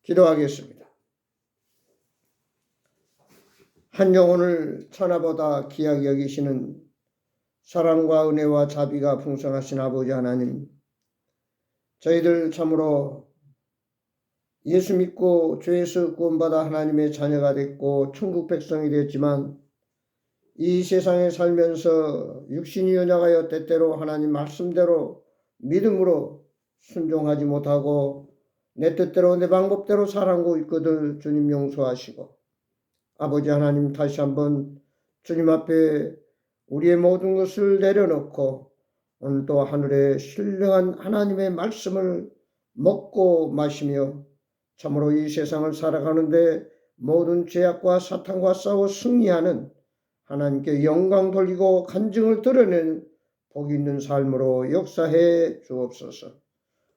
기도하겠습니다. 한 영혼을 천하보다 귀하게 여기시는 사랑과 은혜와 자비가 풍성하신 아버지 하나님, 저희들 참으로 예수 믿고 죄에서 구원받아 하나님의 자녀가 됐고 천국 백성이 되었지만 이 세상에 살면서 육신이 연약하여 때때로 하나님 말씀대로 믿음으로 순종하지 못하고 내 뜻대로 내 방법대로 살아가고 있거든. 주님 용서하시고 아버지 하나님 다시 한번 주님 앞에 우리의 모든 것을 내려놓고 오늘도 하늘의 신령한 하나님의 말씀을 먹고 마시며 참으로 이 세상을 살아가는데 모든 죄악과 사탄과 싸워 승리하는 하나님께 영광 돌리고 간증을 드러내는 복 있는 삶으로 역사해 주옵소서.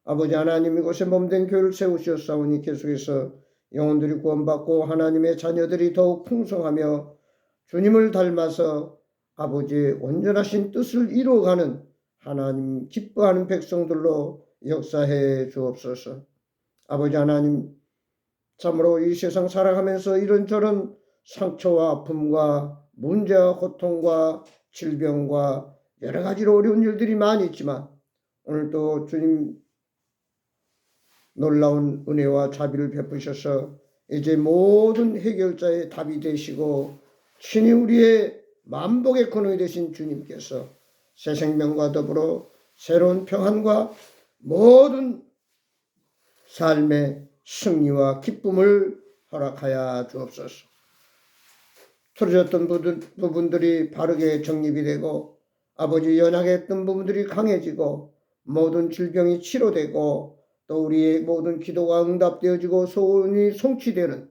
아버지 하나님, 이곳에 몸된 교회를 세우셨사오니 계속해서 영혼들이 구원받고 하나님의 자녀들이 더욱 풍성하며 주님을 닮아서 아버지의 온전하신 뜻을 이루어가는 하나님 기뻐하는 백성들로 역사해 주옵소서. 아버지 하나님, 참으로 이 세상 살아가면서 이런저런 상처와 아픔과 문제와 고통과 질병과 여러 가지로 어려운 일들이 많이 있지만 오늘도 주님 놀라운 은혜와 자비를 베푸셔서 이제 모든 해결자의 답이 되시고 친히 우리의 만복의 근원이 되신 주님께서 새 생명과 더불어 새로운 평안과 모든 삶의 승리와 기쁨을 허락하여 주옵소서. 틀어졌던 부분들이 바르게 정립이 되고 아버지 연약했던 부분들이 강해지고 모든 질병이 치료되고 또 우리의 모든 기도가 응답되어지고 소원이 성취되는,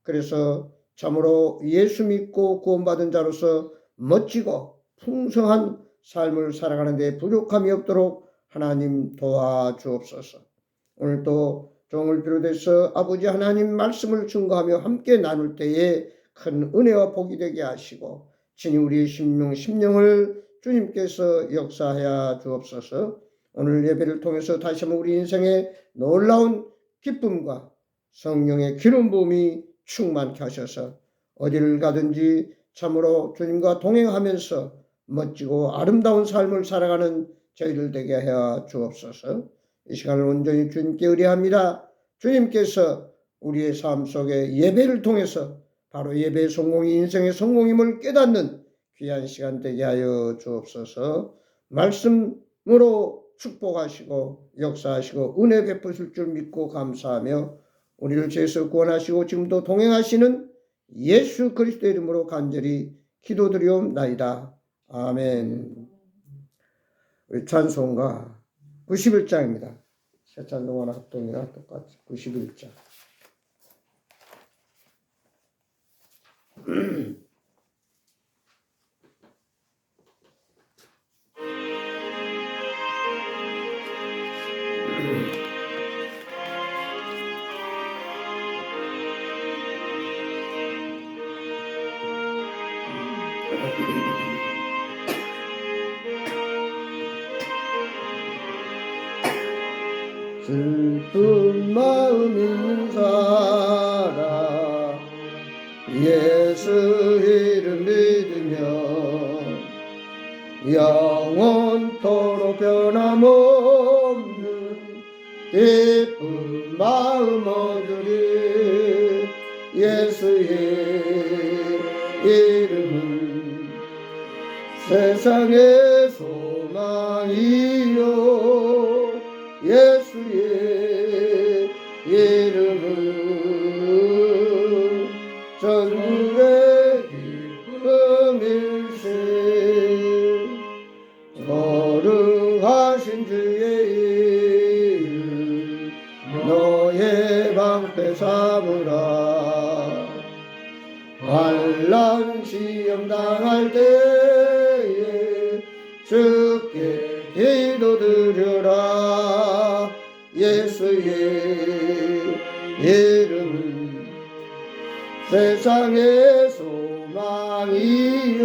그래서 참으로 예수 믿고 구원받은 자로서 멋지고 풍성한 삶을 살아가는 데 부족함이 없도록 하나님 도와주옵소서. 오늘도 종을 비롯해서 아버지 하나님 말씀을 증거하며 함께 나눌 때에 큰 은혜와 복이 되게 하시고 친히 우리의 심령을 주님께서 역사하여 주옵소서. 오늘 예배를 통해서 다시 한번 우리 인생의 놀라운 기쁨과 성령의 기름 부음이 충만케 하셔서 어디를 가든지 참으로 주님과 동행하면서 멋지고 아름다운 삶을 살아가는 저희들 되게 하여 주옵소서. 이 시간을 온전히 주님께 의뢰합니다. 주님께서 우리의 삶 속에 예배를 통해서 바로 예배의 성공이 인생의 성공임을 깨닫는 귀한 시간 되게 하여 주옵소서. 말씀으로 축복하시고 역사하시고 은혜 베푸실 줄 믿고 감사하며 우리를 죄에서 구원하시고 지금도 동행하시는 예수 그리스도의 이름으로 간절히 기도드리옵나이다. 아멘. 우리 찬송가 91장입니다. 새 찬송가나 합동이나 똑같이 91장. 슬픈 마음 있는 사람 예수 이름 믿으며 영원토록 변함없는 기쁜 마음 얻으리. 예수의 이름은 세상의 소망이요 예수의 이름은 전국의 기쁨일세. 거룩하신 주의 이름 너의 방패 삼으라. 환난 시험 당할 때에 주께 기도드려라. 예수의 이름은 세상의 소망이요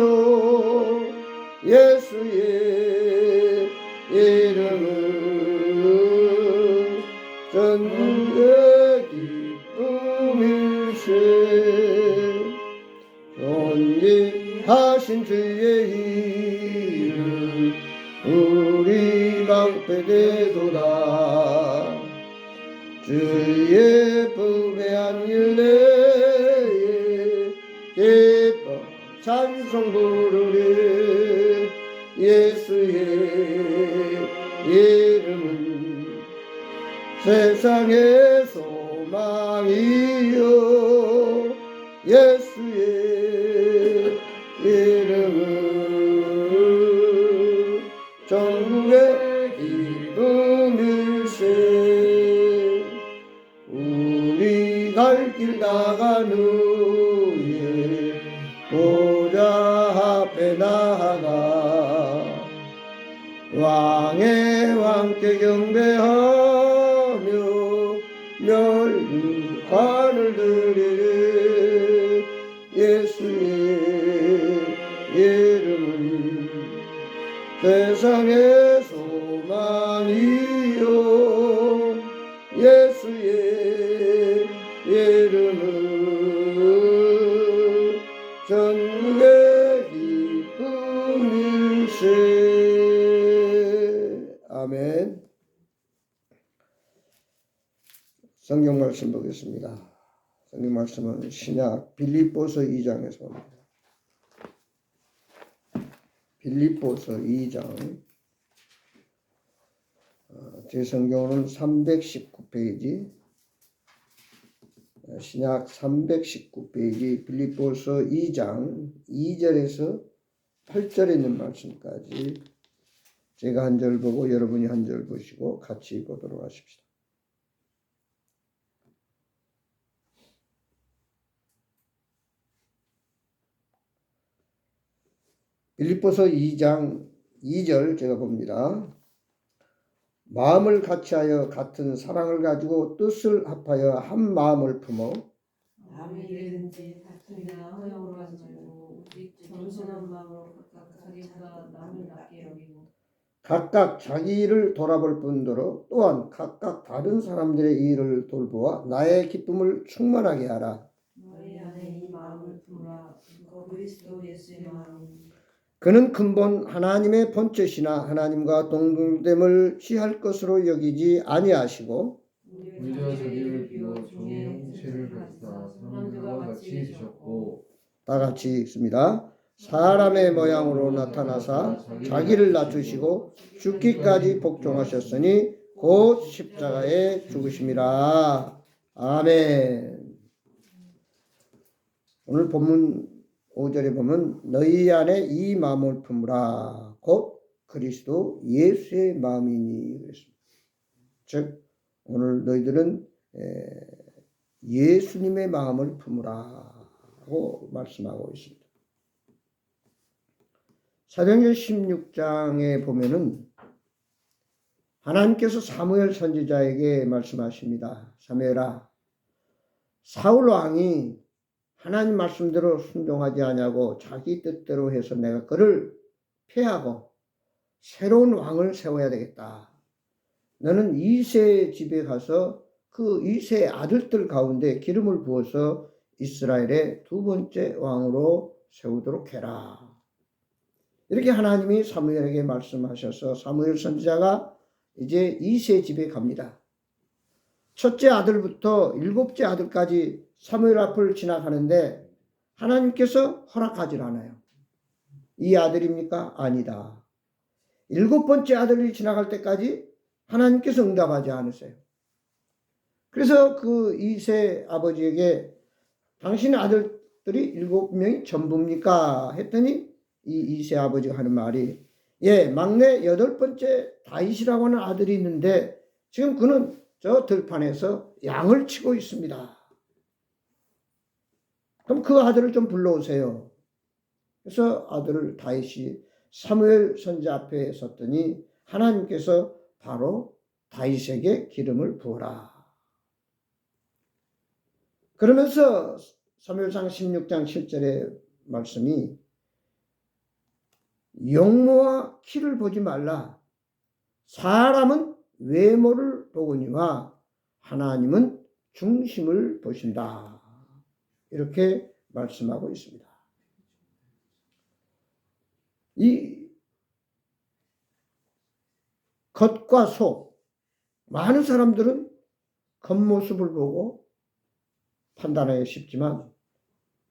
예수의 이름은 전국의 주의 품에 안길래 기뻐 찬송 부르리. 예수의 이름은 세상의 소망이요. 예수의 이름은 전국의 기쁨일세. 우리 갈 길 나간 후에 보좌 앞에 나아가 왕의 왕께 경배하며 멸류관을 드리리. 예수의 이름은 세상의 소망이요. 예수의 이름은 전국의 기쁨일세. 아멘. 성경 말씀 보겠습니다. 성경 말씀은 신약 빌립보서 2장에서 봅니다. 빌립보서 2장. 제 성경은 319페이지, 신약 319페이지 빌립보서 2장 2절에서 8절에 있는 말씀까지 제가 한 절 보고 여러분이 한 절 보시고 같이 보도록 하십시다. 빌립보서 2장 2절 제가 봅니다. 마음을 같이하여 같은 사랑을 가지고 뜻을 합하여 한 마음을 품어 아무 일이든지 다툼이나 허영으로 하지 말고 오직 겸손한 마음으로 각각 자기보다 남을 낮게 여기고 각각 자기 일을 돌아볼 뿐더러 또한 각각 다른 사람들의 일을 돌보아 나의 기쁨을 충만하게 하라. 너희 안에 이 마음을 품으라. 이거 그리스도 예수의 마음이니 그는 근본 하나님의 본체시나 하나님과 동등됨을 취할 것으로 여기지 아니하시고 오히려 자기를 비워 종의 형체를 가지사 사람들과 같이 계셨고 다 같이 읽습니다. 사람의 모양으로 나타나사 자기를 낮추시고 죽기까지 복종하셨으니 곧 십자가에 죽으심이라. 아멘. 오늘 본문 5절에 보면 너희 안에 이 마음을 품으라. 곧 그리스도 예수의 마음이니 그랬습니다. 즉 오늘 너희들은 예수님의 마음을 품으라고 말씀하고 있습니다. 사도행전 16장에 보면은 하나님께서 사무엘 선지자에게 말씀하십니다. 사무엘아, 사울 왕이 하나님 말씀대로 순종하지 아니하고 자기 뜻대로 해서 내가 그를 폐하고 새로운 왕을 세워야 되겠다. 너는 이새의 집에 가서 그 이새의 아들들 가운데 기름을 부어서 이스라엘의 두 번째 왕으로 세우도록 해라. 이렇게 하나님이 사무엘에게 말씀하셔서 사무엘 선지자가 이제 이새 집에 갑니다. 첫째 아들부터 일곱째 아들까지 사무엘 앞을 지나가는데 하나님께서 허락하지 않아요. 이 아들입니까? 아니다. 일곱 번째 아들이 지나갈 때까지 하나님께서 응답하지 않으세요. 그래서 그 이새 아버지에게 당신의 아들들이 일곱 명이 전부입니까? 했더니 이 이새 아버지가 하는 말이 막내 여덟 번째 다윗이라고 하는 아들이 있는데 지금 그는 저 들판에서 양을 치고 있습니다. 그럼 그 아들을 좀 불러오세요. 그래서 아들을 다윗이 사무엘 선지자 앞에 섰더니 하나님께서 바로 다윗에게 기름을 부어라. 그러면서 사무엘상 16장 7절의 말씀이 용모와 키를 보지 말라. 사람은 외모를 보거니와 하나님은 중심을 보신다. 이렇게 말씀하고 있습니다. 이 겉과 속, 많은 사람들은 겉모습을 보고 판단하기 쉽지만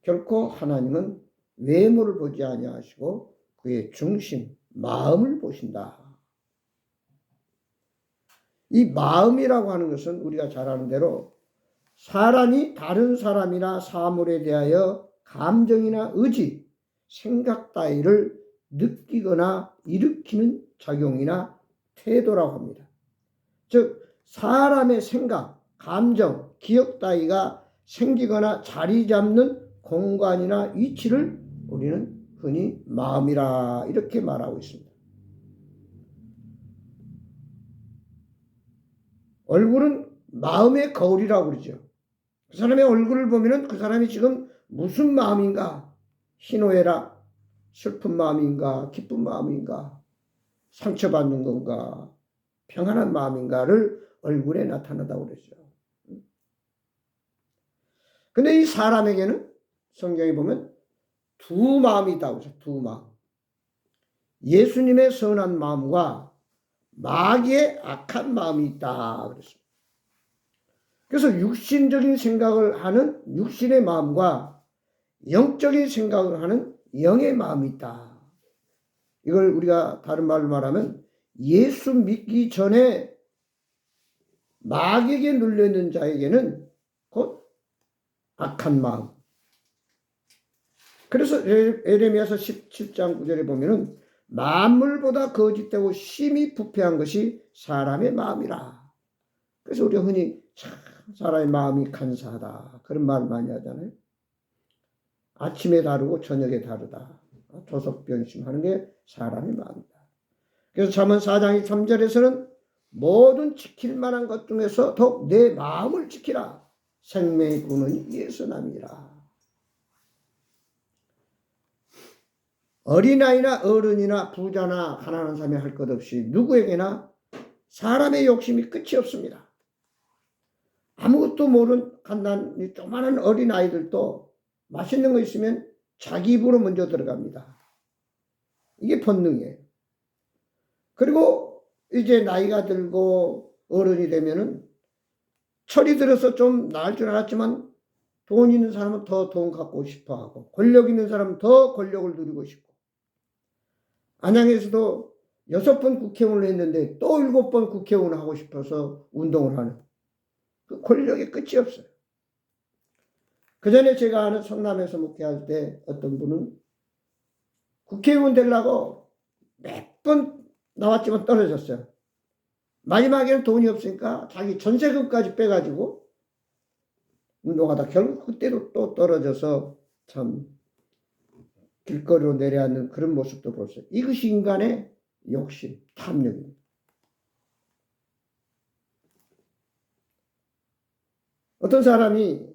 결코 하나님은 외모를 보지 아니하시고 그의 중심, 마음을 보신다. 이 마음이라고 하는 것은 우리가 잘 아는 대로 사람이 다른 사람이나 사물에 대하여 감정이나 의지, 생각 따위를 느끼거나 일으키는 작용이나 태도라고 합니다. 즉 사람의 생각, 감정, 기억 따위가 생기거나 자리 잡는 공간이나 위치를 우리는 흔히 마음이라 이렇게 말하고 있습니다. 얼굴은 마음의 거울이라고 그러죠. 그 사람의 얼굴을 보면 그 사람이 지금 무슨 마음인가? 희노애락, 슬픈 마음인가? 기쁜 마음인가? 상처받는 건가? 평안한 마음인가를 얼굴에 나타낸다고 그러죠. 근데 이 사람에게는 성경에 보면 두 마음이 있다고 그러죠. 두 마음. 예수님의 선한 마음과 마귀의 악한 마음이 있다 그랬습니다. 그래서 육신적인 생각을 하는 육신의 마음과 영적인 생각을 하는 영의 마음이 있다. 이걸 우리가 다른 말로 말하면 예수 믿기 전에 마귀에게 눌려있는 자에게는 곧 악한 마음. 그래서 에레미야서 17장 9절에 보면은 만물보다 거짓되고 심히 부패한 것이 사람의 마음이라. 그래서 우리가 흔히 참 사람의 마음이 간사하다 그런 말 많이 하잖아요. 아침에 다르고 저녁에 다르다. 조석변심하는 게 사람의 마음이다. 그래서 잠언 4장 3절에서는 모든 지킬 만한 것 중에서 더욱 내 마음을 지키라. 생명의 근원이 예수남이라. 어린아이나 어른이나 부자나 가난한 사람이 할 것 없이 누구에게나 사람의 욕심이 끝이 없습니다. 아무것도 모르는 간단히 조그마한 어린아이들도 맛있는 거 있으면 자기 입으로 먼저 들어갑니다. 이게 본능이에요. 그리고 이제 나이가 들고 어른이 되면은 철이 들어서 좀 나을 줄 알았지만 돈 있는 사람은 더 돈 갖고 싶어 하고 권력 있는 사람은 더 권력을 누리고 싶고 안양에서도 6번 국회의원을 했는데 또 7번 국회의원을 하고 싶어서 운동을 하는 그 권력의 끝이 없어요. 그 전에 제가 아는 성남에서 목회할 때 어떤 분은 국회의원 되려고 몇 번 나왔지만 떨어졌어요. 마지막에는 돈이 없으니까 자기 전세금까지 빼가지고 운동하다 결국 그때도 또 떨어져서 참 길거리로 내려앉는 그런 모습도 보세요. 이것이 인간의 욕심, 탐욕입니다. 어떤 사람이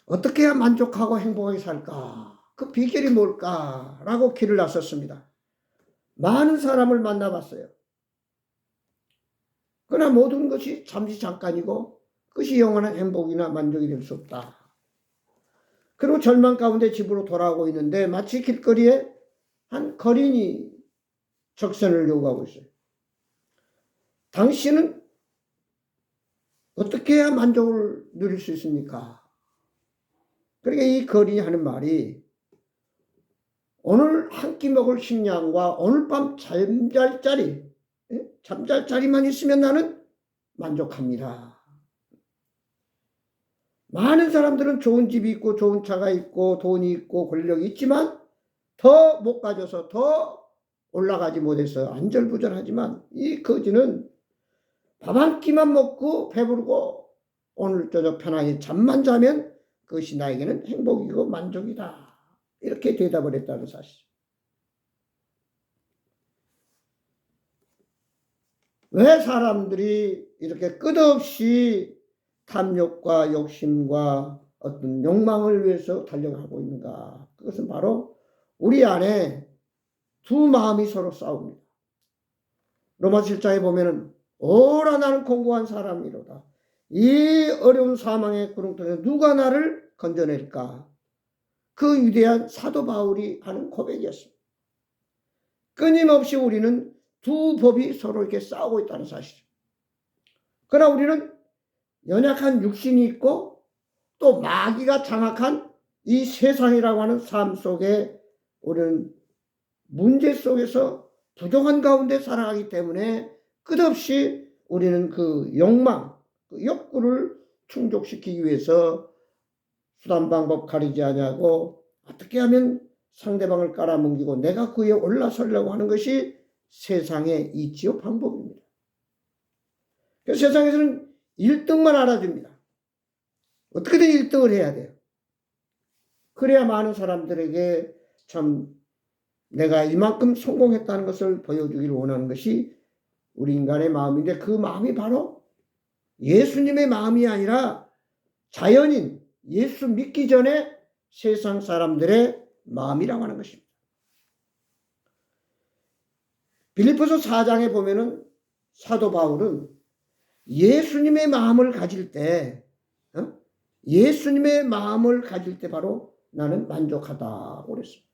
어떻게 해야 만족하고 행복하게 살까? 그 비결이 뭘까? 라고 길을 나섰습니다. 많은 사람을 만나봤어요. 그러나 모든 것이 잠시 잠깐이고 그것이 영원한 행복이나 만족이 될 수 없다. 그리고 절망 가운데 집으로 돌아오고 있는데 마치 길거리에 한 거린이 적선을 요구하고 있어요. 당신은 어떻게 해야 만족을 누릴 수 있습니까? 그러니까 이 거린이 하는 말이 오늘 한 끼 먹을 식량과 오늘 밤 잠잘 자리만 있으면 나는 만족합니다. 많은 사람들은 좋은 집이 있고 좋은 차가 있고 돈이 있고 권력이 있지만 더 못 가져서 더 올라가지 못해서 안절부절하지만 이 거지는 밥 한 끼만 먹고 배부르고 오늘 저녁 편하게 잠만 자면 그것이 나에게는 행복이고 만족이다. 이렇게 대답을 했다는 사실. 왜 사람들이 이렇게 끝없이 탐욕과 욕심과 어떤 욕망을 위해서 달려가고 있는가? 그것은 바로 우리 안에 두 마음이 서로 싸웁니다. 로마서 7장에 보면은 오라 나는 공고한 사람이로다. 이 어려운 사망의 구렁텅이에서 누가 나를 건져낼까? 그 위대한 사도 바울이 하는 고백이었습니다. 끊임없이 우리는 두 법이 서로 이렇게 싸우고 있다는 사실이죠. 그러나 우리는 연약한 육신이 있고 또 마귀가 장악한 이 세상이라고 하는 삶 속에 우리는 문제 속에서 부족한 가운데 살아가기 때문에 끝없이 우리는 그 욕망, 그 욕구를 충족시키기 위해서 수단 방법 가리지 아니하고 어떻게 하면 상대방을 깔아뭉개고 내가 그 위에 올라서려고 하는 것이 세상의 이치요 방법입니다. 그래서 세상에서는 1등만 알아줍니다. 어떻게든 1등을 해야 돼요. 그래야 많은 사람들에게 참 내가 이만큼 성공했다는 것을 보여주기를 원하는 것이 우리 인간의 마음인데 그 마음이 바로 예수님의 마음이 아니라 자연인 예수 믿기 전에 세상 사람들의 마음이라고 하는 것입니다. 빌립보서 4장에 보면은 사도 바울은 예수님의 마음을 가질 때 예수님의 마음을 가질 때 바로 나는 만족하다고 그랬습니다.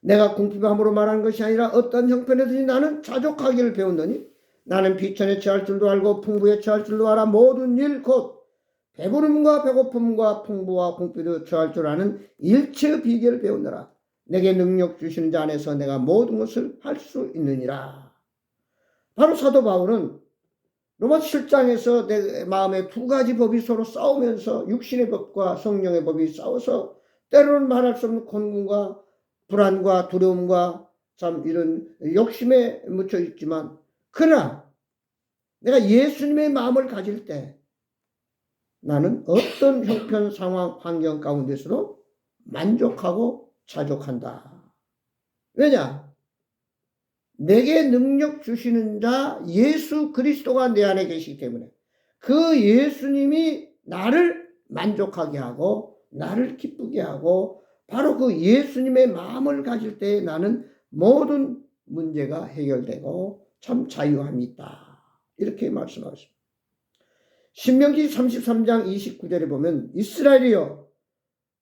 내가 궁핍함으로 말하는 것이 아니라 어떤 형편에든지 나는 자족하기를 배웠느니 나는 비천에 처할 줄도 알고 풍부에 처할 줄도 알아 모든 일 곧 배부름과 배고픔과 풍부와 궁핍도 처할 줄 아는 일체의 비결을 배우느라 내게 능력 주시는 자 안에서 내가 모든 것을 할 수 있느니라. 바로 사도 바울은 로마 7장에서 내 마음의 두 가지 법이 서로 싸우면서 육신의 법과 성령의 법이 싸워서 때로는 말할 수 없는 곤궁과 불안과 두려움과 참 이런 욕심에 묻혀 있지만 그러나 내가 예수님의 마음을 가질 때 나는 어떤 형편 상황 환경 가운데서도 만족하고 자족한다. 왜냐? 내게 능력 주시는 자 예수 그리스도가 내 안에 계시기 때문에 그 예수님이 나를 만족하게 하고 나를 기쁘게 하고 바로 그 예수님의 마음을 가질 때 나는 모든 문제가 해결되고 참 자유함이 있다. 이렇게 말씀하십니다. 신명기 33장 29절에 보면 이스라엘이여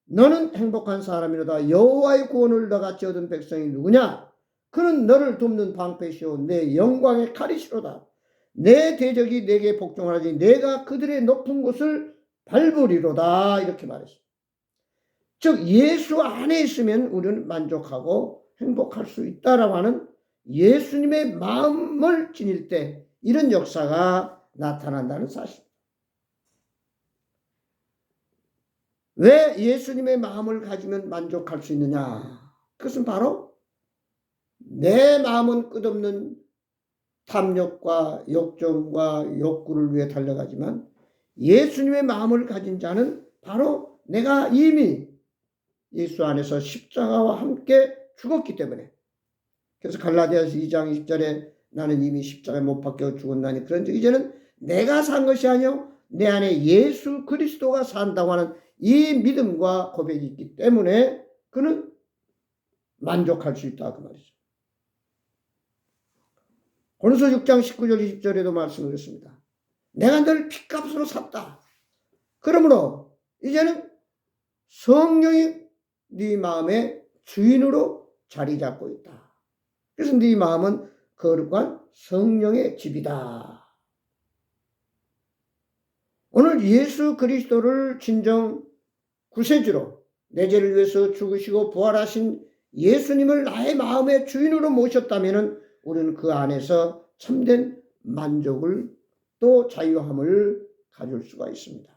너는 행복한 사람이로다. 여호와의 구원을 너같이 얻은 백성이 누구냐? 그는 너를 돕는 방패시오 내 영광의 칼이시로다. 내 대적이 내게 복종하지 내가 그들의 높은 곳을 밟으리로다. 이렇게 말했습니다. 즉 예수 안에 있으면 우리는 만족하고 행복할 수 있다라고 하는 예수님의 마음을 지닐 때 이런 역사가 나타난다는 사실. 왜 예수님의 마음을 가지면 만족할 수 있느냐? 그것은 바로 내 마음은 끝없는 탐욕과 욕정과 욕구를 위해 달려가지만 예수님의 마음을 가진 자는 바로 내가 이미 예수 안에서 십자가와 함께 죽었기 때문에 그래서 갈라디아서 2장 20절에 나는 이미 십자가에 못 박혀 죽었나니 그런즉 이제는 내가 산 것이 아니요 내 안에 예수 그리스도가 산다고 하는 이 믿음과 고백이 있기 때문에 그는 만족할 수 있다 그 말이죠. 고린도서 6장 19절 20절에도 말씀드렸습니다. 내가 너를 핏값으로 샀다. 그러므로 이제는 성령이 네 마음의 주인으로 자리 잡고 있다. 그래서 네 마음은 거룩한 성령의 집이다. 오늘 예수 그리스도를 진정 구세주로 내 죄를 위해서 죽으시고 부활하신 예수님을 나의 마음의 주인으로 모셨다면 우리는 그 안에서 참된 만족을 또 자유함을 가질 수가 있습니다.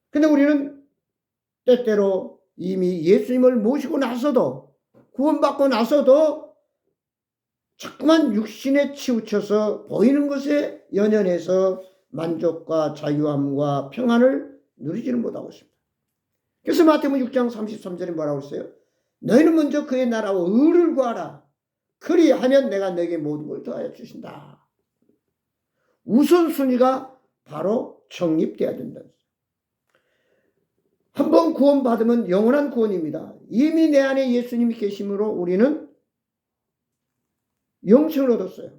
근데 우리는 때때로 이미 예수님을 모시고 나서도 구원받고 나서도 자꾸만 육신에 치우쳐서 보이는 것에 연연해서 만족과 자유함과 평안을 누리지는 못하고 있습니다. 그래서 마태복음 6장 33절에 뭐라고 했어요? 너희는 먼저 그의 나라와 의를 구하라. 그리하면 내가 너에게 모든 걸 더하여 주신다. 우선순위가 바로 정립돼야 된다. 한번 구원받으면 영원한 구원입니다. 이미 내 안에 예수님이 계심으로 우리는 영생을 얻었어요.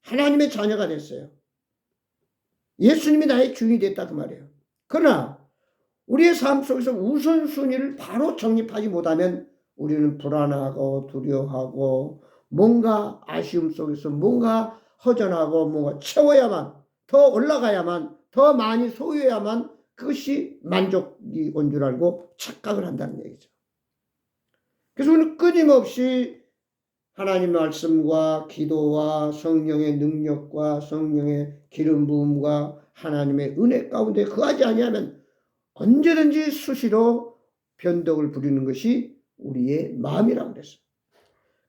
하나님의 자녀가 됐어요. 예수님이 나의 주인이 됐다 그 말이에요. 그러나 우리의 삶 속에서 우선순위를 바로 정립하지 못하면 우리는 불안하고 두려워하고 뭔가 아쉬움 속에서 뭔가 허전하고 뭔가 채워야만 더 올라가야만 더 많이 소유해야만 그것이 만족이 온 줄 알고 착각을 한다는 얘기죠. 그래서 우리는 끊임없이 하나님 말씀과 기도와 성령의 능력과 성령의 기름 부음과 하나님의 은혜 가운데 거하지 아니하면 언제든지 수시로 변덕을 부리는 것이 우리의 마음이라고 그랬어요.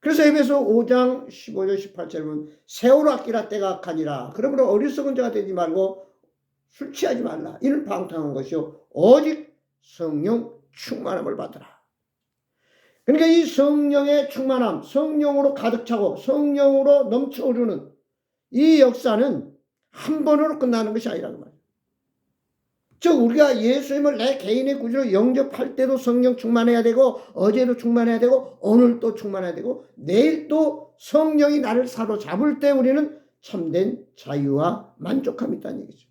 그래서 에베소 5장 15절 18절에 보면 세월호 아끼라 때가 가니라. 그러므로 어리석은 자가 되지 말고 술 취하지 말라. 이는 방탕한 것이요 오직 성령 충만함을 받으라. 그러니까 이 성령의 충만함, 성령으로 가득 차고 성령으로 넘쳐 흐르는 이 역사는 한 번으로 끝나는 것이 아니라는 말이에요. 즉 우리가 예수님을 내 개인의 구주로 영접할 때도 성령 충만해야 되고 어제도 충만해야 되고 오늘 또 충만해야 되고 내일 또 성령이 나를 사로잡을 때 우리는 참된 자유와 만족함이 있다는 얘기죠.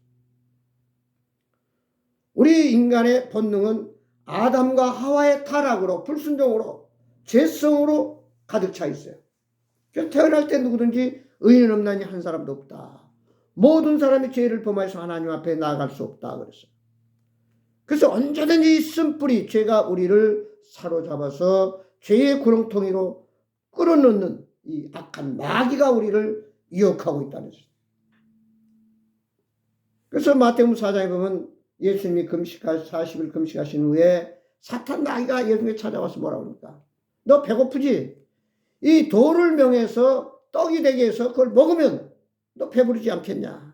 우리 인간의 본능은 아담과 하와의 타락으로 불순종으로 죄성으로 가득 차 있어요. 그래서 태어날 때 누구든지 의인 없나니 한 사람도 없다. 모든 사람이 죄를 범하여서 하나님 앞에 나아갈 수 없다 그랬어요. 그래서 언제든지 쓴뿌리 죄가 우리를 사로잡아서 죄의 구렁텅이로 끌어넣는 이 악한 마귀가 우리를 유혹하고 있다는 것이죠. 그래서 마태복음 4장에 보면 예수님이 40일 금식하신 후에 사탄 마귀가 예수님께 찾아와서 뭐라고 합니까? 너 배고프지? 이 돌을 명해서 떡이 되게 해서 그걸 먹으면 너 배부르지 않겠냐?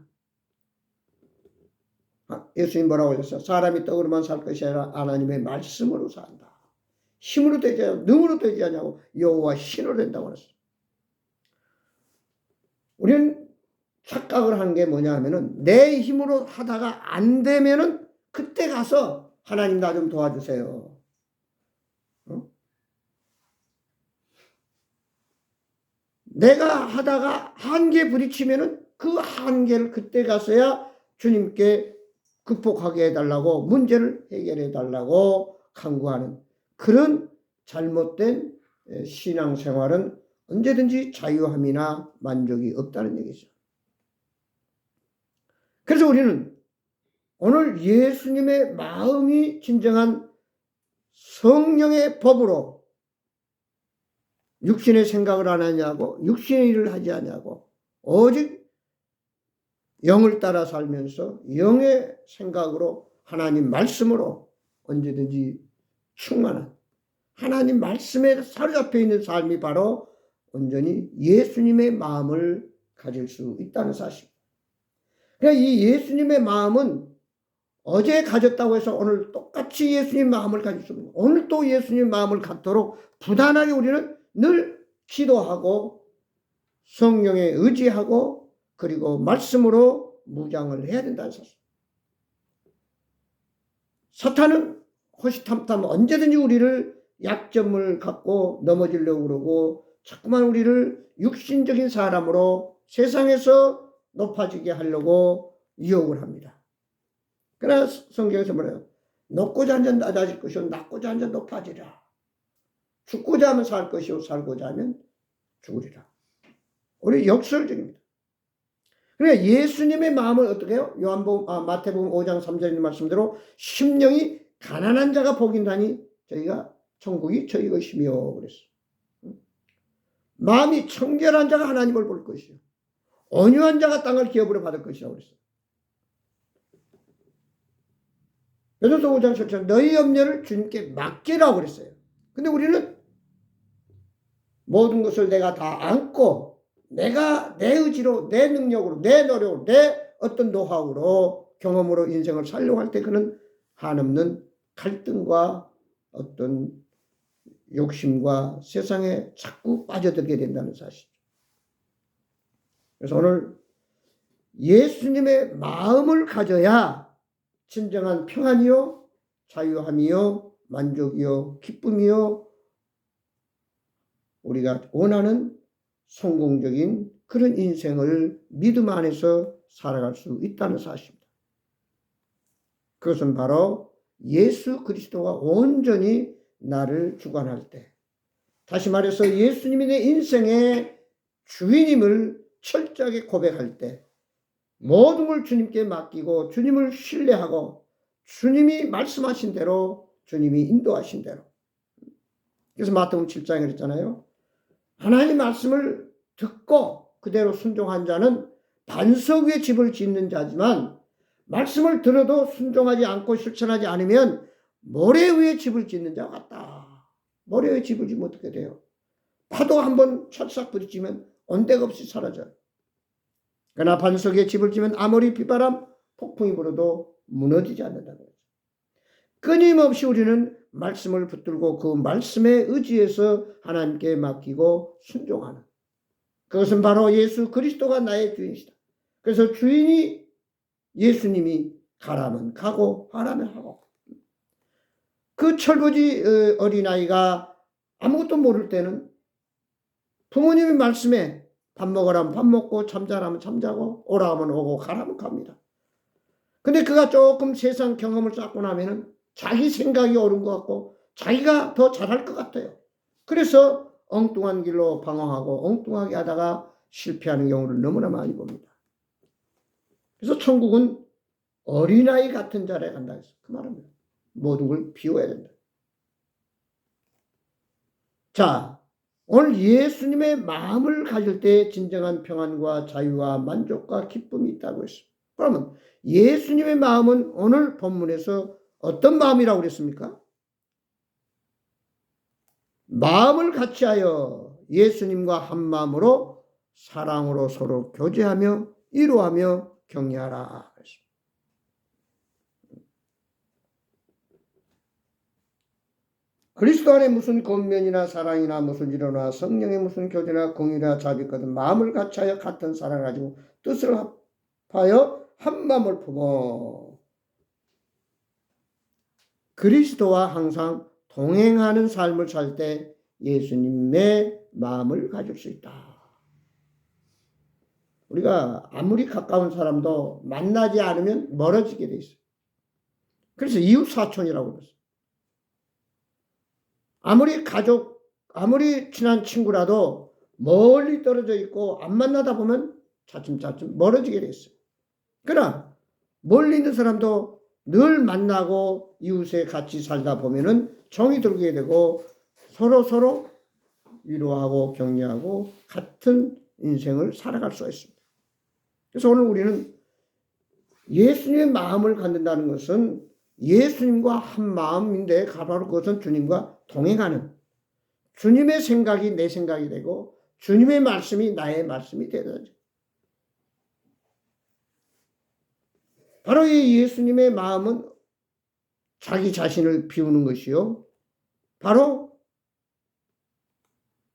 예수님 뭐라고 하셨어요? 사람이 떡으로만 살 것이 아니라 하나님의 말씀으로 산다. 힘으로 되지 않냐고, 능으로 되지 않냐고 여호와 신으로 된다고 했어요. 우리는 착각을 하는 게 뭐냐 하면은 내 힘으로 하다가 안 되면은 그때 가서 하나님 나 좀 도와주세요. 내가 하다가 한계 부딪히면은 그 한계를 그때 가서야 주님께 극복하게 해달라고 문제를 해결해 달라고 간구하는 그런 잘못된 신앙생활은 언제든지 자유함이나 만족이 없다는 얘기죠. 그래서 우리는 오늘 예수님의 마음이 진정한 성령의 법으로 육신의 생각을 안 하냐고 육신의 일을 하지 않냐고 오직 영을 따라 살면서 영의 생각으로 하나님 말씀으로 언제든지 충만한 하나님 말씀에 사로잡혀 있는 삶이 바로 온전히 예수님의 마음을 가질 수 있다는 사실. 그러니까 이 예수님의 마음은 어제 가졌다고 해서 오늘 똑같이 예수님 마음을 가질 수 없는 오늘 또 예수님 마음을 갖도록 부단하게 우리는 늘 기도하고 성령에 의지하고 그리고 말씀으로 무장을 해야 된다는 사실. 사탄은 호시탐탐 언제든지 우리를 약점을 갖고 넘어지려고 그러고 자꾸만 우리를 육신적인 사람으로 세상에서 높아지게 하려고 유혹을 합니다. 그러나 성경에서 뭐래요? 높고자 하면 낮아질 것이요 낮고자 하면 높아지라. 죽고자 하면 살 것이요 살고자 하면 죽으리라. 우리 역설적입니다. 그러니까 예수님의 마음을 어떻게 해요? 마태복음 5장 3절의 말씀대로 심령이 가난한 자가 복인다니 저희가 천국이 저희 것이며 그랬어요. 마음이 청결한 자가 하나님을 볼 것이요 온유한 자가 땅을 기업으로 받을 것이라고 그랬어요. 베드로서 5장 7절 너희 염려를 주님께 맡기라고 그랬어요. 근데 우리는 모든 것을 내가 다 안고 내가 내 의지로 내 능력으로 내 노력으로 내 어떤 노하우로 경험으로 인생을 살려고 할 때 그는 한없는 갈등과 어떤 욕심과 세상에 자꾸 빠져들게 된다는 사실이죠. 그래서 오늘 예수님의 마음을 가져야 진정한 평안이요 자유함이요 만족이요 기쁨이요 우리가 원하는 성공적인 그런 인생을 믿음 안에서 살아갈 수 있다는 사실입니다. 그것은 바로 예수 그리스도가 온전히 나를 주관할 때 다시 말해서 예수님이 내 인생의 주인임을 철저하게 고백할 때 모든 걸 주님께 맡기고 주님을 신뢰하고 주님이 말씀하신 대로 주님이 인도하신 대로. 그래서 마태복음 7장에 그랬잖아요. 하나님 말씀을 듣고 그대로 순종한 자는 반석 위에 집을 짓는 자지만 말씀을 들어도 순종하지 않고 실천하지 않으면 모래 위에 집을 짓는 자 같다. 모래 위에 집을 지면 어떻게 돼요? 파도 한번 철싹 부딪히면 온데가 없이 사라져요. 그러나 반석 위에 집을 지면 아무리 비바람, 폭풍이 불어도 무너지지 않는다는 거죠. 끊임없이 우리는 말씀을 붙들고 그 말씀에 의지해서 하나님께 맡기고 순종하는, 그것은 바로 예수 그리스도가 나의 주인이시다. 그래서 주인이 예수님이 가라면 가고 하라면 하고. 그 철부지 어린아이가 아무것도 모를 때는 부모님의 말씀에 밥 먹으라면 밥 먹고 잠자라면 잠자고 오라 하면 오고 가라면 갑니다. 근데 그가 조금 세상 경험을 쌓고 나면은 자기 생각이 옳은 것 같고 자기가 더 잘할 것 같아요. 그래서 엉뚱한 길로 방황하고 엉뚱하게 하다가 실패하는 경우를 너무나 많이 봅니다. 그래서 천국은 어린아이 같은 자리에 간다 해서 그 말입니다. 모든 걸 비워야 된다. 자, 오늘 예수님의 마음을 가질 때 진정한 평안과 자유와 만족과 기쁨이 있다고 했습니다. 그러면 예수님의 마음은 오늘 본문에서 어떤 마음이라고 그랬습니까? 마음을 같이하여 예수님과 한 마음으로 사랑으로 서로 교제하며 이루하며 격려하라. 그리스도 안에 무슨 권면이나 사랑이나 무슨 일어나 성령의 무슨 교제나 공의나 자비거든 마음을 같이하여 같은 사랑을 가지고 뜻을 합하여 한 마음을 품어 그리스도와 항상 동행하는 삶을 살 때 예수님의 마음을 가질 수 있다. 우리가 아무리 가까운 사람도 만나지 않으면 멀어지게 돼 있어요. 그래서 이웃사촌이라고 그랬어요. 아무리 가족, 아무리 친한 친구라도 멀리 떨어져 있고 안 만나다 보면 차츰차츰 멀어지게 돼 있어요. 그러나 멀리 있는 사람도 늘 만나고 이웃에 같이 살다 보면은 정이 들게 되고 서로 위로하고 격려하고 같은 인생을 살아갈 수가 있습니다. 그래서 오늘 우리는 예수님의 마음을 갖는다는 것은 예수님과 한 마음인데 바로 그것은 주님과 동행하는, 주님의 생각이 내 생각이 되고 주님의 말씀이 나의 말씀이 되는 거죠. 바로 이 예수님의 마음은 자기 자신을 비우는 것이요, 바로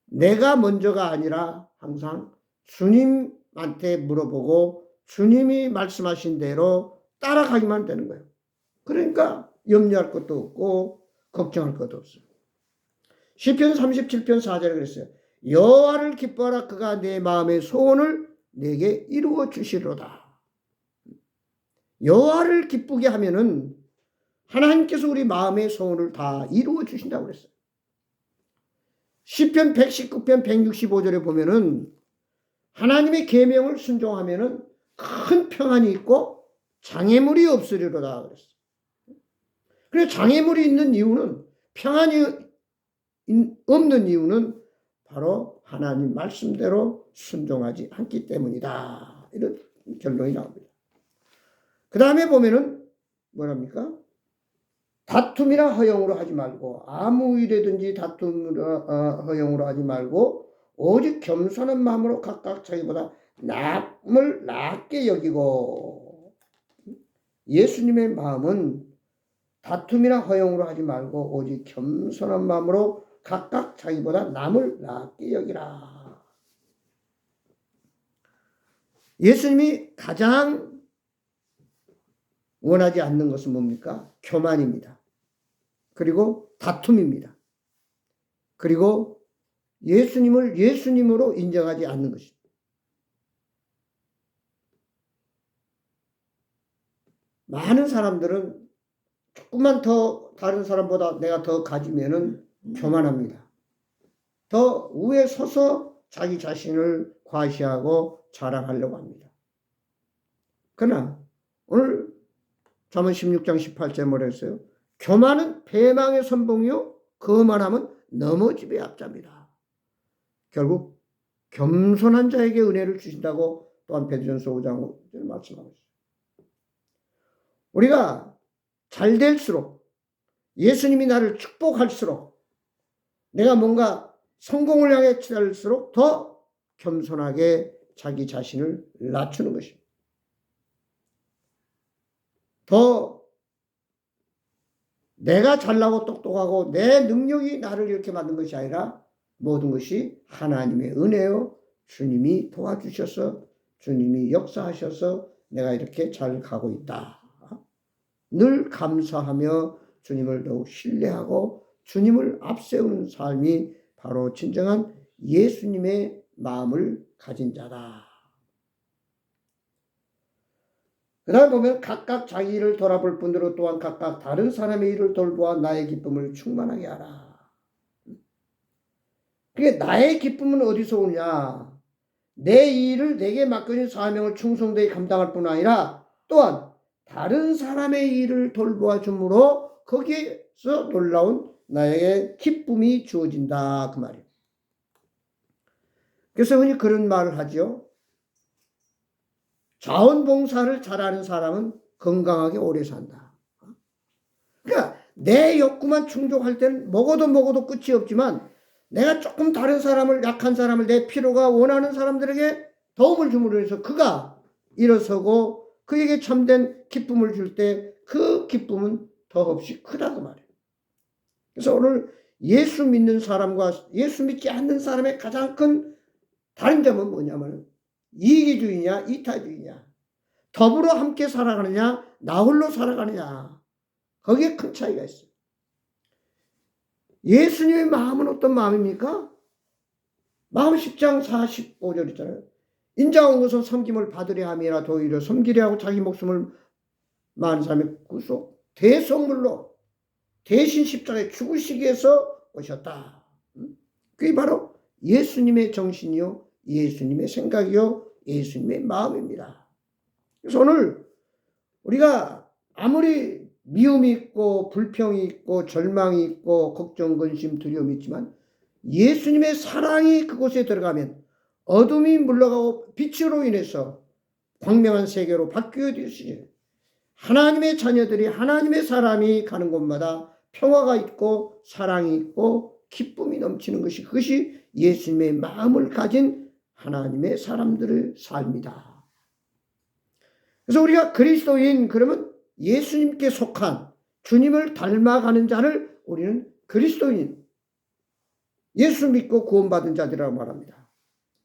내가 먼저가 아니라 항상 주님한테 물어보고 주님이 말씀하신 대로 따라가기만 되는 거예요. 그러니까 염려할 것도 없고 걱정할 것도 없어요. 시편 37편 4절에 그랬어요. 여호와를 기뻐하라. 그가 내 마음의 소원을 내게 이루어 주시리로다. 여호와를 기쁘게 하면은 하나님께서 우리 마음의 소원을 다 이루어 주신다고 그랬어요. 시편 119편 165절에 보면은 하나님의 계명을 순종하면은 큰 평안이 있고 장애물이 없으리로다 그랬어요. 그래서 장애물이 있는 이유는, 평안이 없는 이유는 바로 하나님 말씀대로 순종하지 않기 때문이다. 이런 결론이 나옵니다. 그 다음에 보면은 뭐랍니까? 다툼이나 허영으로 하지 말고, 아무 일이든지 다툼이나 허영으로 하지 말고 오직 겸손한 마음으로 각각 자기보다 남을 낮게 여기고. 예수님의 마음은 다툼이나 허영으로 하지 말고 오직 겸손한 마음으로 각각 자기보다 남을 낮게 여기라. 예수님이 가장 원하지 않는 것은 뭡니까? 교만입니다. 그리고 다툼입니다. 그리고 예수님을 예수님으로 인정하지 않는 것입니다. 많은 사람들은 조금만 더 다른 사람보다 내가 더 가지면은 교만합니다. 더 위에 서서 자기 자신을 과시하고 자랑하려고 합니다. 그러나 오늘 잠언 16장 18절에 뭐라 했어요? 교만은 패망의 선봉이요 거만함은 넘어짐의 앞잡이다. 결국 겸손한 자에게 은혜를 주신다고 또한 베드로전서 5장 5절에 말씀하고 있어요. 우리가 잘 될수록 예수님이 나를 축복할수록 내가 뭔가 성공을 향해 치달을수록 더 겸손하게 자기 자신을 낮추는 것입니다. 더 내가 잘나고 똑똑하고 내 능력이 나를 이렇게 만든 것이 아니라 모든 것이 하나님의 은혜요. 주님이 도와주셔서 주님이 역사하셔서 내가 이렇게 잘 가고 있다. 늘 감사하며 주님을 더욱 신뢰하고 주님을 앞세우는 삶이 바로 진정한 예수님의 마음을 가진 자다. 그 다음 보면 각각 자기 일을 돌아볼 뿐더러 또한 각각 다른 사람의 일을 돌보아 나의 기쁨을 충만하게 하라. 그게 나의 기쁨은 어디서 오냐? 내 일을 내게 맡겨진 사명을 충성되이 감당할 뿐 아니라 또한 다른 사람의 일을 돌보아 줌으로 거기에서 놀라운 나에게 기쁨이 주어진다. 그 말이에요. 그래서 흔히 그런 말을 하죠. 자원봉사를 잘하는 사람은 건강하게 오래 산다. 그러니까 내 욕구만 충족할 때는 먹어도 끝이 없지만 내가 조금 다른 사람을, 약한 사람을, 내 필요가 원하는 사람들에게 도움을 줌으로 해서 그가 일어서고 그에게 참된 기쁨을 줄 때 그 기쁨은 더없이 크다 그 말이에요. 그래서 오늘 예수 믿는 사람과 예수 믿지 않는 사람의 가장 큰 다른 점은 뭐냐면 이기주의냐 이타주의냐, 더불어 함께 살아가느냐 나 홀로 살아가느냐, 거기에 큰 차이가 있어요. 예수님의 마음은 어떤 마음입니까? 마음 10장 45절 있잖아요. 인자가 온 것은 섬김을 받으려 함이라 도리어 섬기려 하고 자기 목숨을 많은 사람의 구속 대성물로 대신 십자가에 죽으시기 위해서 오셨다. 그게 바로 예수님의 정신이요 예수님의 생각이요 예수님의 마음입니다. 그래서 오늘 우리가 아무리 미움이 있고 불평이 있고 절망이 있고 걱정, 근심, 두려움이 있지만 예수님의 사랑이 그곳에 들어가면 어둠이 물러가고 빛으로 인해서 광명한 세계로 바뀌어지시 하나님의 자녀들이 하나님의 사람이 가는 곳마다 평화가 있고 사랑이 있고 기쁨이 넘치는 것이 그것이 예수님의 마음을 가진 하나님의 사람들의 삶이다. 그래서 우리가 그리스도인 그러면 예수님께 속한 주님을 닮아가는 자를 우리는 그리스도인, 예수 믿고 구원받은 자들이라고 말합니다.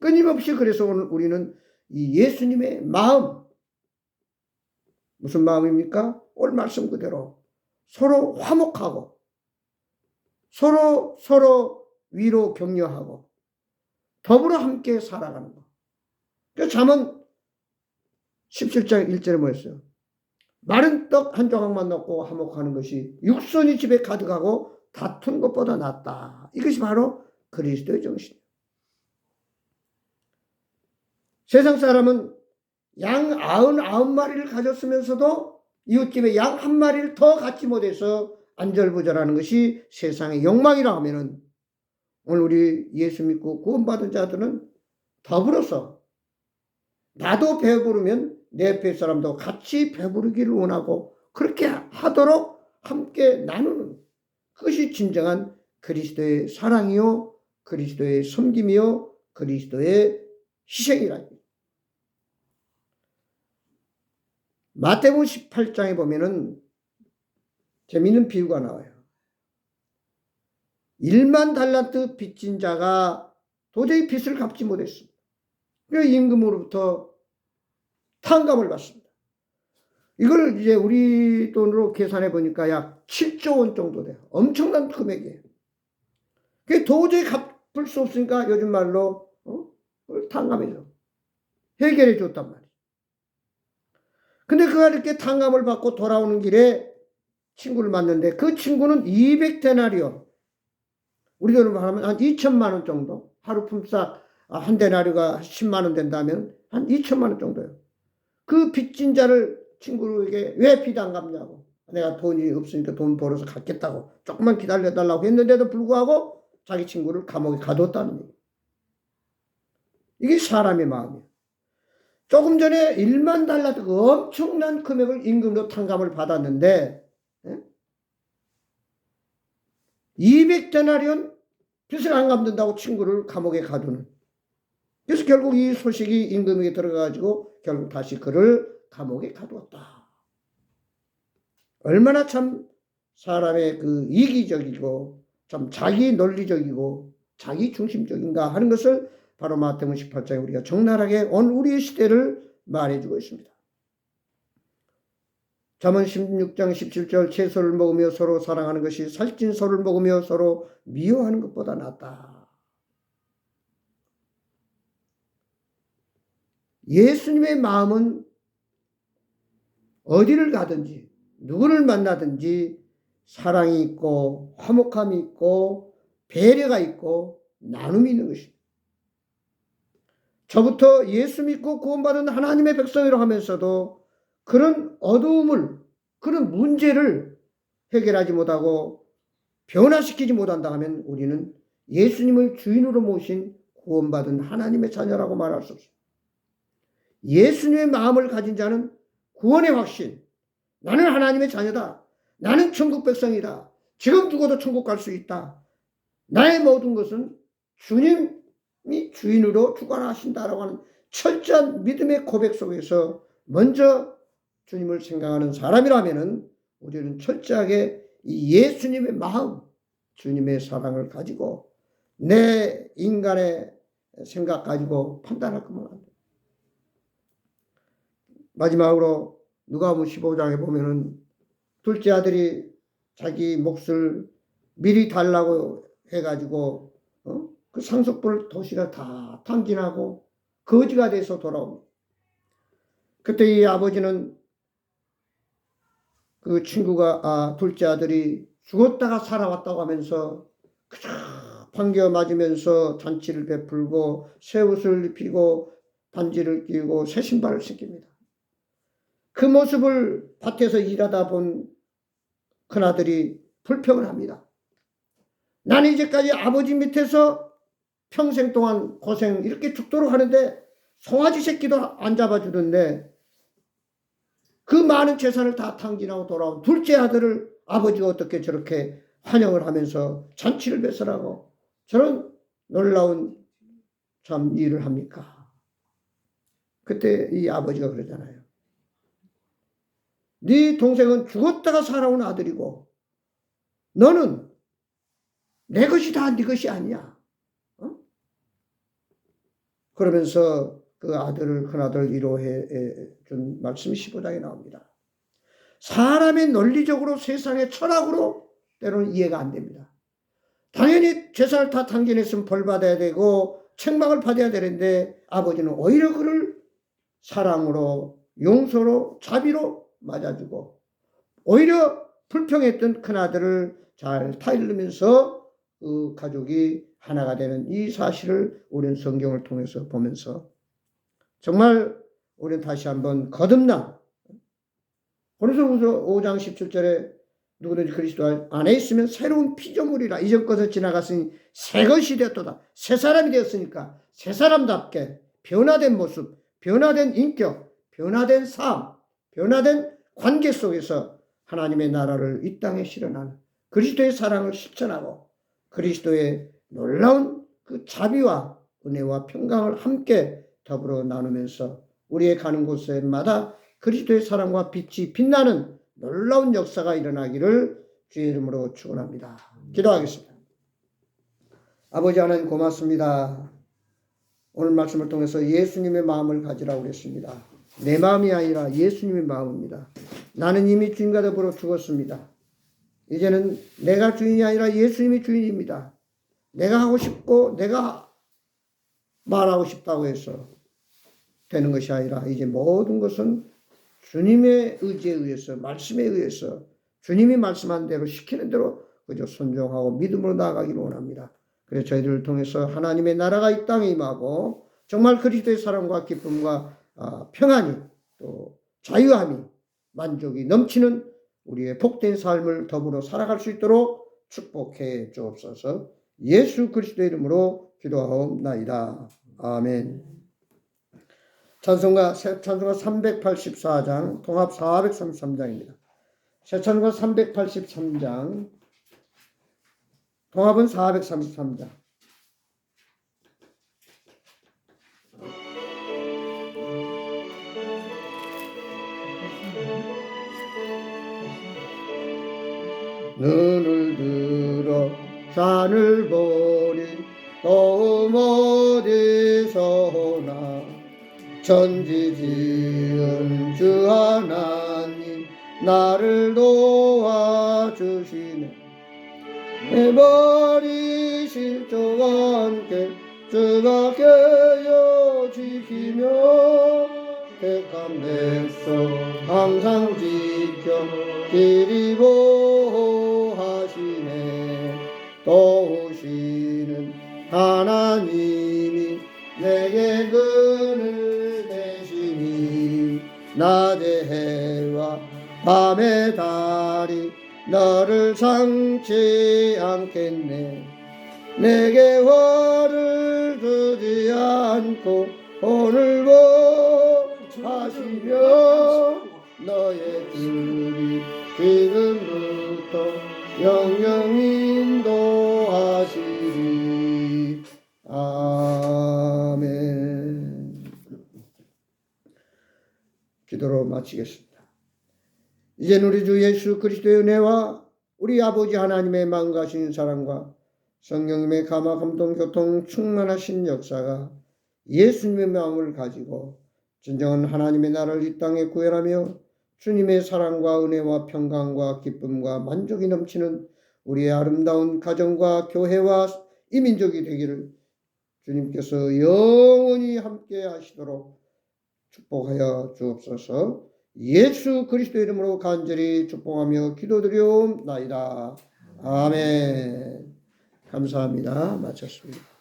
끊임없이 그래서 오늘 우리는 이 예수님의 마음, 무슨 마음입니까? 오늘 말씀 그대로 서로 화목하고 서로 위로 격려하고 더불어 함께 살아가는 것. 그래서 잠언 17장 1절에 뭐였어요? 마른 떡 한 조각만 넣고 화목하는 것이 육손이 집에 가득하고 다투는 것보다 낫다. 이것이 바로 그리스도의 정신이에요. 세상 사람은 양 99마리를 가졌으면서도 이웃집에 양 1마리를 더 갖지 못해서 안절부절하는 것이 세상의 욕망이라 하면은 오늘 우리 예수 믿고 구원받은 자들은 더불어서 나도 배부르면 내 옆에 사람도 같이 배부르기를 원하고 그렇게 하도록 함께 나누는 그것이 진정한 그리스도의 사랑이요 그리스도의 섬김이요 그리스도의 희생이라. 마태복음 18장에 보면은 재미있는 비유가 나와요. 1만 달란트 빚진 자가 도저히 빚을 갚지 못했습니다. 그래서 임금으로부터 탕감을 받습니다. 이걸 이제 우리 돈으로 계산해 보니까 약 7조 원 정도 돼요. 엄청난 금액이에요. 그게 도저히 갚을 수 없으니까 요즘 말로 탕감해줘. 해결해 줬단 말이에요. 근데 그가 이렇게 탕감을 받고 돌아오는 길에 친구를 만났는데 그 친구는 200데나리온, 우리 돈으로 하면 한 2천만 원 정도, 하루 품삯 한 데나리가 10만 원 된다면 한 2천만 원 정도예요. 그 빚진 자를 친구에게 왜 빚 안 갚냐고. 내가 돈이 없으니까 돈 벌어서 갚겠다고 조금만 기다려달라고 했는데도 불구하고 자기 친구를 감옥에 가뒀다는 얘기예요. 이게 사람의 마음이에요. 조금 전에 1만 달러도 엄청난 금액을 임금으로 탕감을 받았는데 200데나리온 빚을 안 갚는다고 친구를 감옥에 가두는. 그래서 결국 이 소식이 임금에게 들어가가지고 결국 다시 그를 감옥에 가두었다. 얼마나 참 사람의 그 이기적이고 참 자기 논리적이고 자기 중심적인가 하는 것을 바로 마태복음 18장에 우리가 적나라하게 온 우리의 시대를 말해주고 있습니다. 잠언 16장 17절 채소를 먹으며 서로 사랑하는 것이 살찐 소를 먹으며 서로 미워하는 것보다 낫다. 예수님의 마음은 어디를 가든지 누구를 만나든지 사랑이 있고 화목함이 있고 배려가 있고 나눔이 있는 것입니다. 저부터 예수 믿고 구원받은 하나님의 백성이라고 하면서도 그런 어두움을, 그런 문제를 해결하지 못하고 변화시키지 못한다 하면 우리는 예수님을 주인으로 모신 구원받은 하나님의 자녀라고 말할 수 없습니다. 예수님의 마음을 가진 자는 구원의 확신, 나는 하나님의 자녀다. 나는 천국 백성이다. 지금 죽어도 천국 갈 수 있다. 나의 모든 것은 주님이 주인으로 주관하신다라고 하는 철저한 믿음의 고백 속에서 먼저 주님을 생각하는 사람이라면 우리는 철저하게 이 예수님의 마음, 주님의 사랑을 가지고 내 인간의 생각 가지고 판단할 것만 합니다. 마지막으로 누가복음 15장에 보면은 둘째 아들이 자기 몫을 미리 달라고 해가지고 그 상속벌 도시가 다 탕진하고 거지가 돼서 돌아옵니다. 그때 이 아버지는 그 친구가 둘째 아들이 죽었다가 살아왔다고 하면서 그저 반겨 맞으면서 잔치를 베풀고 새 옷을 입히고 반지를 끼우고 새 신발을 신깁니다. 그 모습을 밭에서 일하다 본 큰아들이 불평을 합니다. 나는 이제까지 아버지 밑에서 평생 동안 고생 이렇게 죽도록 하는데 송아지 새끼도 안 잡아주는데 그 많은 재산을 다 탕진하고 돌아온 둘째 아들을 아버지가 어떻게 저렇게 환영을 하면서 잔치를 배설하고 저런 놀라운 참 일을 합니까? 그때 이 아버지가 그러잖아요. 네 동생은 죽었다가 살아온 아들이고 너는 내 것이 다 네 것이 아니야. 그러면서 그 아들을 큰아들 위로해 준 말씀이 15장에 나옵니다. 사람의 논리적으로 세상의 철학으로 때로는 이해가 안 됩니다. 당연히 재산을 다 탕진했으면 벌 받아야 되고 책망을 받아야 되는데 아버지는 오히려 그를 사랑으로 용서로 자비로 맞아주고 오히려 불평했던 큰아들을 잘 타일르면서 그 가족이 하나가 되는 이 사실을 우리는 성경을 통해서 보면서 정말 우리는 다시 한번 거듭난 고린도후서 5장 17절에 누구든지 그리스도 안에 있으면 새로운 피조물이라 이전 것은 지나갔으니 새 것이 되었도다. 새 사람이 되었으니까 새 사람답게 변화된 모습, 변화된 인격, 변화된 삶, 변화된 관계 속에서 하나님의 나라를 이 땅에 실현하는 그리스도의 사랑을 실천하고 그리스도의 놀라운 그 자비와 은혜와 평강을 함께 더불어 나누면서 우리의 가는 곳에마다 그리스도의 사랑과 빛이 빛나는 놀라운 역사가 일어나기를 주의 이름으로 축원합니다. 기도하겠습니다. 아버지 하나님 고맙습니다. 오늘 말씀을 통해서 예수님의 마음을 가지라고 그랬습니다. 내 마음이 아니라 예수님의 마음입니다. 나는 이미 주님과 더불어 죽었습니다. 이제는 내가 주인이 아니라 예수님이 주인입니다. 내가 하고 싶고 내가 말하고 싶다고 해서 되는 것이 아니라 이제 모든 것은 주님의 의지에 의해서 말씀에 의해서 주님이 말씀한 대로 시키는 대로 그저 순종하고 믿음으로 나아가기를 원합니다. 그래서 저희들을 통해서 하나님의 나라가 이 땅에 임하고 정말 그리스도의 사랑과 기쁨과 평안이 또 자유함이 만족이 넘치는 우리의 복된 삶을 더불어 살아갈 수 있도록 축복해 주옵소서. 예수 그리스도의 이름으로 기도하옵나이다. 아멘. 찬송가 384장 통합 433장입니다. 새 찬송가 383장 통합은 433장. 눈을 들어 산을 보니 또 어디서 오나 천지 지은 주 하나님 나를 도와주시네. 내 버리실 주와 함께 주가 깨어 지키며 택한 백성 항상 지켜 길이 보호하시네. 도우시는 하나님이 내게 그늘 되시니 낮의 해와 밤의 달이 너를 상치 않겠네. 내게 화를 주지 않고 오늘 보하시며 너의 길이 지금부터 영영 인도하시리. 아멘. 기도로 마치겠습니다. 이제는 우리 주 예수 그리스도의 은혜와 우리 아버지 하나님의 망가신 사랑과 성령님의 감화 감동 교통 충만하신 역사가 예수님의 마음을 가지고 진정한 하나님의 나라를 이 땅에 구현하며 주님의 사랑과 은혜와 평강과 기쁨과 만족이 넘치는 우리의 아름다운 가정과 교회와 이민족이 되기를 주님께서 영원히 함께 하시도록 축복하여 주옵소서. 예수 그리스도 이름으로 간절히 축복하며 기도드리옵나이다. 아멘. 감사합니다. 마쳤습니다.